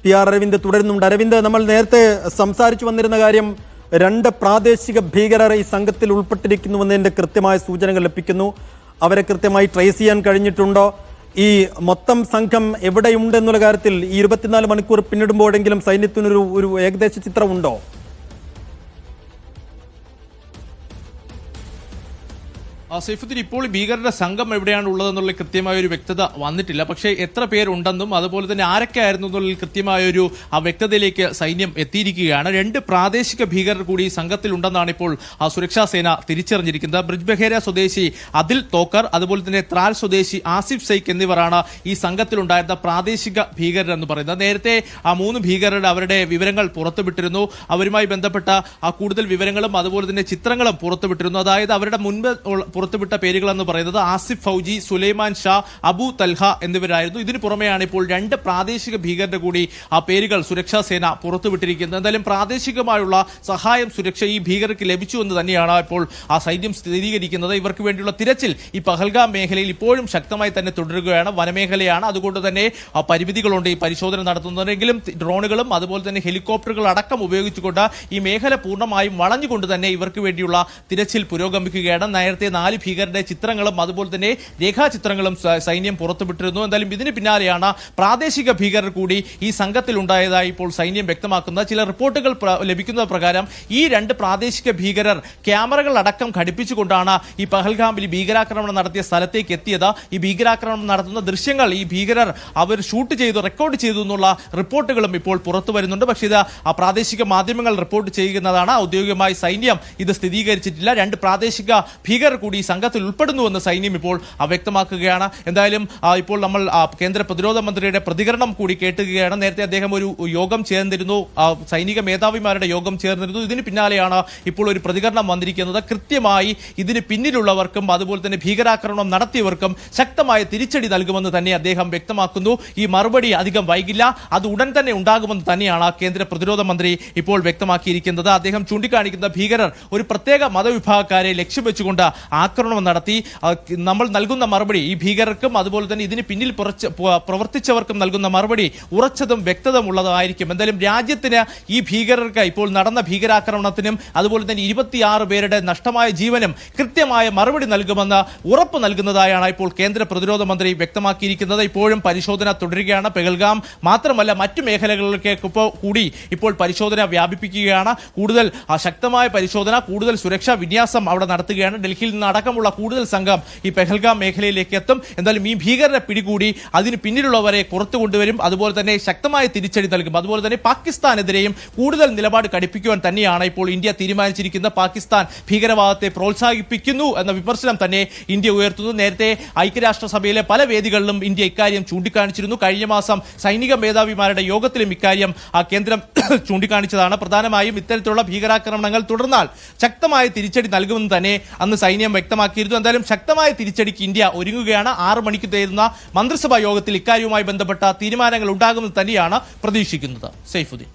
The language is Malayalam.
PR അരവിന്ദ് തുടരുന്നുണ്ട്. അരവിന്ദ്, നമ്മൾ നേരത്തെ സംസാരിച്ചു വന്നിരുന്ന കാര്യം 2 പ്രാദേശിക ഭീകരർ ഈ സംഘത്തിൽ ഉൾപ്പെട്ടിരിക്കുന്നുവെന്നതിന്റെ കൃത്യമായ സൂചനകൾ ലഭിക്കുന്നു. അവരെ കൃത്യമായി ട്രേസ് ചെയ്യാൻ കഴിഞ്ഞിട്ടുണ്ടോ? ഈ മൊത്തം സംഘം എവിടെയുണ്ടെന്നുള്ള കാര്യത്തിൽ ഈ 24 മണിക്കൂർ പിന്നിടുമ്പോഴെങ്കിലും സൈന്യത്തിനൊരു ഏകദേശ ചിത്രമുണ്ടോ? സൈഫുദ്ദീൻ, ഇപ്പോൾ ഭീകരരുടെ സംഘം എവിടെയാണ് ഉള്ളതെന്നുള്ള കൃത്യമായ ഒരു വ്യക്തത വന്നിട്ടില്ല. പക്ഷേ എത്ര പേരുണ്ടെന്നും അതുപോലെ തന്നെ ആരൊക്കെയായിരുന്നു എന്നുള്ള കൃത്യമായ ഒരു വ്യക്തതയിലേക്ക് സൈന്യം എത്തിയിരിക്കുകയാണ്. 2 പ്രാദേശിക ഭീകരർ കൂടി സംഘത്തിലുണ്ടെന്നാണ് ഇപ്പോൾ സുരക്ഷാ സേന തിരിച്ചറിഞ്ഞിരിക്കുന്നത്. ബ്രിജ് ബഹേര സ്വദേശി അദിൽ തോക്കർ, അതുപോലെ തന്നെ ത്രാൽ സ്വദേശി ആസിഫ് സൈഖ് എന്നിവരാണ് ഈ സംഘത്തിലുണ്ടായിരുന്ന പ്രാദേശിക ഭീകരർ എന്ന് പറയുന്നത്. നേരത്തെ 3 ഭീകരരുടെ അവരുടെ വിവരങ്ങൾ പുറത്തുവിട്ടിരുന്നു. അവരുമായി ബന്ധപ്പെട്ട കൂടുതൽ വിവരങ്ങളും അതുപോലെ തന്നെ ചിത്രങ്ങളും പുറത്തുവിട്ടിരുന്നു. അതായത് അവരുടെ മുൻപ് പുറത്തുവിട്ട പേരുകൾ എന്ന് പറയുന്നത് ആസിഫ് ഫൗജി, സുലൈമാൻ ഷാ, അബു തൽഹ എന്നിവരായിരുന്നു. ഇതിനു പുറമെയാണ് ഇപ്പോൾ 2 പ്രാദേശിക ഭീകരരുടെ കൂടി പേരുകൾ സുരക്ഷാ സേന പുറത്തുവിട്ടിരിക്കുന്നത്. എന്തായാലും പ്രാദേശികമായുള്ള സഹായം സുരക്ഷ ഈ ഭീകരർക്ക് ലഭിച്ചു എന്ന് തന്നെയാണ് ഇപ്പോൾ സൈന്യം സ്ഥിരീകരിക്കുന്നത്. ഇവർക്ക് വേണ്ടിയുള്ള തിരച്ചിൽ ഈ പഹൽഗാം മേഖലയിൽ ഇപ്പോഴും ശക്തമായി തന്നെ തുടരുകയാണ്. വനമേഖലയാണ്, അതുകൊണ്ട് തന്നെ പരിമിതികളുണ്ട് ഈ പരിശോധന നടത്തുന്നതെങ്കിലും ഡ്രോണുകളും അതുപോലെ തന്നെ ഹെലികോപ്റ്ററുകൾ അടക്കം ഉപയോഗിച്ചുകൊണ്ട് ഈ മേഖല പൂർണ്ണമായും വളഞ്ഞുകൊണ്ട് തന്നെ ഇവർക്ക് വേണ്ടിയുള്ള തിരച്ചിൽ പുരോഗമിക്കുകയാണ്. നേരത്തെ 4 ഭീകരരുടെ ചിത്രങ്ങളും അതുപോലെ തന്നെ രേഖാചിത്രങ്ങളും സൈന്യം പുറത്തുവിട്ടിരുന്നു. എന്തായാലും ഇതിന് പിന്നാലെയാണ് പ്രാദേശിക ഭീകരർ കൂടി ഈ സംഘത്തിൽ ഉണ്ടായതായി ഇപ്പോൾ സൈന്യം വ്യക്തമാക്കുന്ന ചില റിപ്പോർട്ടുകൾ ലഭിക്കുന്ന പ്രകാരം ഈ 2 പ്രാദേശിക ഭീകരർ ക്യാമറകൾ അടക്കം ഘടിപ്പിച്ചുകൊണ്ടാണ് ഈ പഹൽഗാമിൽ ഭീകരാക്രമണം നടത്തിയ സ്ഥലത്തേക്ക് എത്തിയത്. ഈ ഭീകരാക്രമണം നടത്തുന്ന ദൃശ്യങ്ങൾ ഈ ഭീകരർ അവർ ഷൂട്ട് ചെയ്തു, റെക്കോർഡ് ചെയ്തു എന്നുള്ള റിപ്പോർട്ടുകളും ഇപ്പോൾ പുറത്തു വരുന്നുണ്ട്. പക്ഷേ ഇത് പ്രാദേശിക മാധ്യമങ്ങൾ റിപ്പോർട്ട് ചെയ്യുന്നതാണ്. ഔദ്യോഗികമായി സൈന്യം ഇത് സ്ഥിരീകരിച്ചിട്ടില്ല. 2 പ്രാദേശിക ഭീകരർ കൂടി ഈ സംഘത്തിൽ ഉൾപ്പെടുന്നുവെന്ന് സൈന്യം ഇപ്പോൾ വ്യക്തമാക്കുകയാണ്. എന്തായാലും ഇപ്പോൾ നമ്മൾ കേന്ദ്ര പ്രതിരോധ മന്ത്രിയുടെ പ്രതികരണം കൂടി കേട്ടുകയാണ്. നേരത്തെ അദ്ദേഹം ഒരു യോഗം ചേർന്നിരുന്നു, സൈനിക മേധാവിമാരുടെ യോഗം ചേർന്നിരുന്നു. ഇതിന് പിന്നാലെയാണ് ഇപ്പോൾ ഒരു പ്രതികരണം വന്നിരിക്കുന്നത്. കൃത്യമായി ഇതിന് പിന്നിലുള്ളവർക്കും അതുപോലെ തന്നെ ഭീകരാക്രമണം നടത്തിയവർക്കും ശക്തമായ തിരിച്ചടി നൽകുമെന്ന് തന്നെ അദ്ദേഹം വ്യക്തമാക്കുന്നു. ഈ മറുപടി അധികം വൈകില്ല, അത് ഉടൻ തന്നെ ഉണ്ടാകുമെന്ന് തന്നെയാണ് കേന്ദ്ര പ്രതിരോധ മന്ത്രി ഇപ്പോൾ വ്യക്തമാക്കിയിരിക്കുന്നത്. അദ്ദേഹം ചൂണ്ടിക്കാണിക്കുന്ന ഭീകരർ ഒരു പ്രത്യേക മതവിഭാഗക്കാരെ ലക്ഷ്യം വെച്ചുകൊണ്ട് ആക്രമണം നടത്തി. നമ്മൾ നൽകുന്ന മറുപടി ഈ ഭീകരർക്കും അതുപോലെ തന്നെ ഇതിന് പിന്നിൽ പ്രവർത്തിച്ചവർക്കും നൽകുന്ന മറുപടി ഉറച്ചതും വ്യക്തതമുള്ളതായിരിക്കും. എന്തായാലും രാജ്യത്തിന് ഈ ഭീകരർക്ക് ഇപ്പോൾ നടന്ന ഭീകരാക്രമണത്തിനും അതുപോലെ തന്നെ 26 പേരുടെ നഷ്ടമായ ജീവനും കൃത്യമായ മറുപടി നൽകുമെന്ന് ഉറപ്പ് നൽകുന്നതായാണ് ഇപ്പോൾ കേന്ദ്ര പ്രതിരോധ മന്ത്രി വ്യക്തമാക്കിയിരിക്കുന്നത്. ഇപ്പോഴും പരിശോധന തുടരുകയാണ്. പെഹൽഗാം മാത്രമല്ല മറ്റു മേഖലകളിലേക്ക് കൂടി ഇപ്പോൾ പരിശോധന വ്യാപിപ്പിക്കുകയാണ്. കൂടുതൽ ശക്തമായ പരിശോധന, കൂടുതൽ സുരക്ഷാ വിന്യാസം അവിടെ നടത്തുകയാണ്. ഡൽഹിയിൽ നിന്ന് അടക്കമുള്ള കൂടുതൽ സംഘം ഈ പെഹൽഗാം മേഖലയിലേക്ക് എത്തും. എന്തായാലും ഈ ഭീകരരെ പിടികൂടി അതിന് പിന്നിലുള്ളവരെ പുറത്തു കൊണ്ടുവരും. അതുപോലെ തന്നെ ശക്തമായ തിരിച്ചടി നൽകും. അതുപോലെ തന്നെ പാകിസ്ഥാനെതിരെയും കൂടുതൽ നിലപാട് കടുപ്പിക്കുവാൻ തന്നെയാണ് ഇപ്പോൾ ഇന്ത്യ തീരുമാനിച്ചിരിക്കുന്നത്. പാകിസ്ഥാൻ ഭീകരവാദത്തെ പ്രോത്സാഹിപ്പിക്കുന്നു എന്ന വിമർശനം തന്നെ ഇന്ത്യ ഉയർത്തുന്നു. നേരത്തെ ഐക്യരാഷ്ട്രസഭയിലെ പല വേദികളിലും ഇന്ത്യ ഇക്കാര്യം ചൂണ്ടിക്കാണിച്ചിരുന്നു. കഴിഞ്ഞ മാസം സൈനിക മേധാവിമാരുടെ യോഗത്തിലും ഇക്കാര്യം കേന്ദ്രം ചൂണ്ടിക്കാണിച്ചതാണ്. പ്രധാനമായും ഇത്തരത്തിലുള്ള ഭീകരാക്രമണങ്ങൾ തുടർന്നാൽ ശക്തമായ തിരിച്ചടി നൽകുമെന്ന് തന്നെ അന്ന് സൈന്യം വ്യക്തമാക്കിയിരുന്നു. എന്തായാലും ശക്തമായ തിരിച്ചടിക്ക് ഇന്ത്യ ഒരുങ്ങുകയാണ്. 6 മണിക്ക് ചേരുന്ന മന്ത്രിസഭാ യോഗത്തിൽ ഇക്കാര്യവുമായി ബന്ധപ്പെട്ട തീരുമാനങ്ങൾ ഉണ്ടാകുമെന്ന് തന്നെയാണ് പ്രതീക്ഷിക്കുന്നത്. സൈഫുദ്ദീൻ.